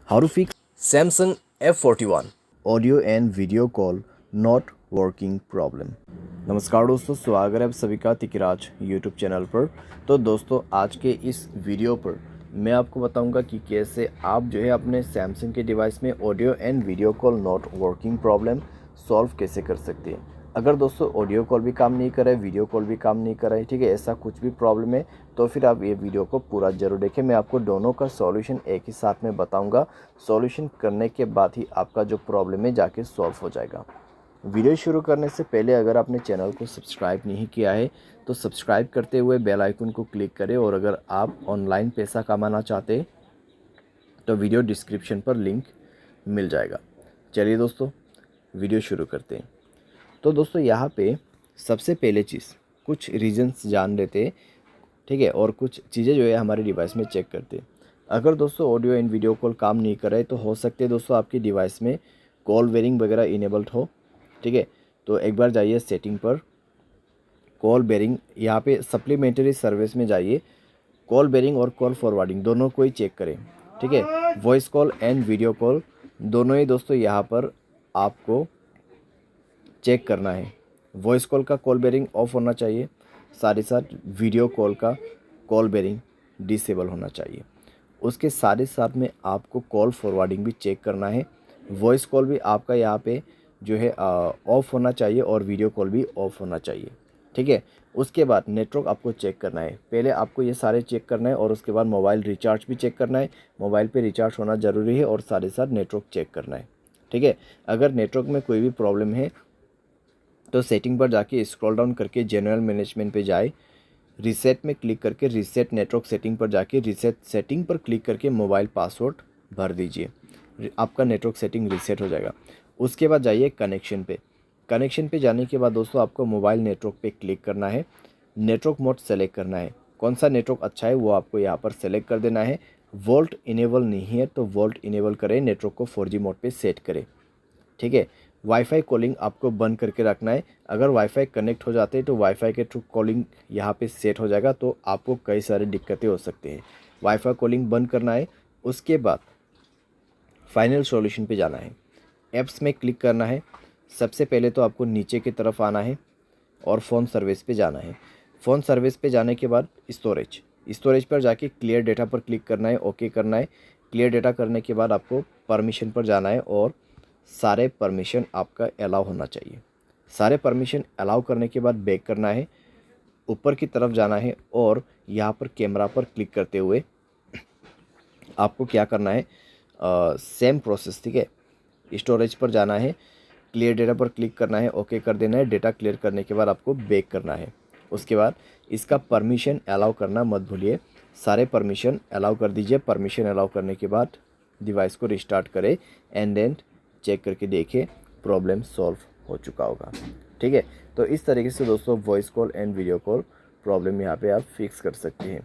How to fix Samsung F41 audio and video call not working problem। नमस्कार दोस्तों, स्वागत है आप सभी का तिकराज यूट्यूब चैनल पर। तो दोस्तों, आज के इस वीडियो पर मैं आपको बताऊंगा कि कैसे आप जो है अपने सैमसंग के डिवाइस में audio and video call not working problem solve कैसे कर सकते हैं। अगर दोस्तों ऑडियो कॉल भी काम नहीं कर रहा है, वीडियो कॉल भी काम नहीं कर रहा है, ठीक है, ऐसा कुछ भी प्रॉब्लम है तो फिर आप ये वीडियो को पूरा ज़रूर देखें। मैं आपको दोनों का सॉल्यूशन एक ही साथ में बताऊंगा। सॉल्यूशन करने के बाद ही आपका जो प्रॉब्लम है जाके सॉल्व हो जाएगा। वीडियो शुरू करने से पहले अगर आपने चैनल को सब्सक्राइब नहीं किया है तो सब्सक्राइब करते हुए बेल आइकन को क्लिक करें, और अगर आप ऑनलाइन पैसा कमाना चाहते हैं तो वीडियो डिस्क्रिप्शन पर लिंक मिल जाएगा। चलिए दोस्तों, वीडियो शुरू करते हैं। तो दोस्तों, यहाँ पे सबसे पहले चीज़ कुछ रीजंस जान लेते हैं, ठीक है, और कुछ चीज़ें जो है हमारे डिवाइस में चेक करते हैं। अगर दोस्तों ऑडियो एंड वीडियो कॉल काम नहीं कर रहे तो हो सकते हैं दोस्तों आपकी डिवाइस में कॉल बेरिंग वगैरह इनेबल्ड हो, ठीक है। तो एक बार जाइए सेटिंग पर, कॉल बेरिंग, यहाँ पे सप्लीमेंट्री सर्विस में जाइए, कॉल बेरिंग और कॉल फॉरवर्डिंग दोनों को ही चेक करें, ठीक है। Voice call and video call दोनों ही दोस्तों यहाँ पर आपको चेक करना है। वॉइस कॉल का कॉल बेरिंग ऑफ होना चाहिए, साथ ही साथ वीडियो कॉल का कॉल बेरिंग डिसेबल होना चाहिए। उसके साथ ही साथ में आपको कॉल फॉरवर्डिंग भी चेक करना है। वॉइस कॉल भी आपका यहाँ पे जो है ऑफ होना चाहिए और वीडियो कॉल भी ऑफ होना चाहिए, ठीक है। उसके बाद नेटवर्क आपको चेक करना है। पहले आपको ये सारे चेक करना है और उसके बाद मोबाइल रिचार्ज भी चेक करना है। मोबाइल पे रिचार्ज होना ज़रूरी है और साथ ही साथ नेटवर्क चेक करना है, ठीक है। अगर नेटवर्क में कोई भी प्रॉब्लम है तो सेटिंग पर जाके स्क्रॉल डाउन करके जनरल मैनेजमेंट पे जाए, रीसेट में क्लिक करके रीसेट नेटवर्क सेटिंग पर जाके रीसेट सेटिंग पर क्लिक करके मोबाइल पासवर्ड भर दीजिए, आपका नेटवर्क सेटिंग रीसेट हो जाएगा। उसके बाद जाइए कनेक्शन पे। कनेक्शन पे जाने के बाद दोस्तों आपको मोबाइल नेटवर्क पे क्लिक करना है, नेटवर्क मोड सेलेक्ट करना है। कौन सा नेटवर्क अच्छा है वो आपको यहाँ पर सेलेक्ट कर देना है। वोल्ट इनेबल नहीं है तो वोल्ट इनेबल करें, नेटवर्क को 4G मोड पे सेट करें, ठीक है। वाईफाई कॉलिंग आपको बंद करके रखना है। अगर वाईफाई कनेक्ट हो जाते हैं तो वाईफाई के थ्रू कॉलिंग यहाँ पे सेट हो जाएगा, तो आपको कई सारी दिक्कतें हो सकती हैं। वाईफाई कॉलिंग बंद करना है। उसके बाद फाइनल सॉल्यूशन पे जाना है, ऐप्स में क्लिक करना है। सबसे पहले तो आपको नीचे की तरफ आना है और फ़ोन सर्विस पे जाना है। फ़ोन सर्विस पे जाने के बाद स्टोरेज पर जाके क्लियर डेटा पर क्लिक करना है, ओके करना है। क्लियर डेटा करने के बाद आपको परमिशन पर जाना है और सारे परमिशन आपका अलाउ होना चाहिए। सारे परमिशन अलाउ करने के बाद बैक करना है, ऊपर की तरफ जाना है और यहाँ पर कैमरा पर क्लिक करते हुए आपको क्या करना है, सेम प्रोसेस, ठीक है। स्टोरेज पर जाना है, क्लियर डेटा पर क्लिक करना है, ओके कर देना है। डेटा क्लियर करने के बाद आपको बैक करना है। उसके बाद इसका परमिशन अलाउ करना मत भूलिए, सारे परमिशन अलाउ कर दीजिए। परमिशन अलाउ करने के बाद डिवाइस को रिस्टार्ट करें एंड देन चेक करके देखें, प्रॉब्लम सॉल्व हो चुका होगा, ठीक है। तो इस तरीके से दोस्तों voice call and video call problem यहाँ पे आप फिक्स कर सकते हैं,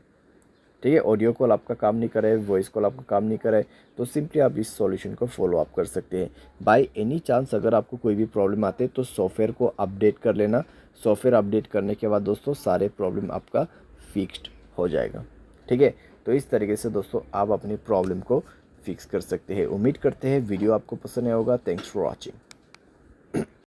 ठीक है। ऑडियो कॉल आपका काम नहीं कर रहा है, वॉइस कॉल आपका काम नहीं कर रहा है, तो सिंपली आप इस सॉल्यूशन को फॉलो अप कर सकते हैं। बाय एनी चांस अगर आपको कोई भी प्रॉब्लम आते तो सॉफ्टवेयर को अपडेट कर लेना। सॉफ्टवेयर अपडेट करने के बाद दोस्तों सारे प्रॉब्लम आपका फिक्स्ड हो जाएगा, ठीक है। तो इस तरीके से दोस्तों आप अपनी प्रॉब्लम को फिक्स कर सकते हैं। उम्मीद करते हैं वीडियो आपको पसंद आया होगा। Thanks for watching.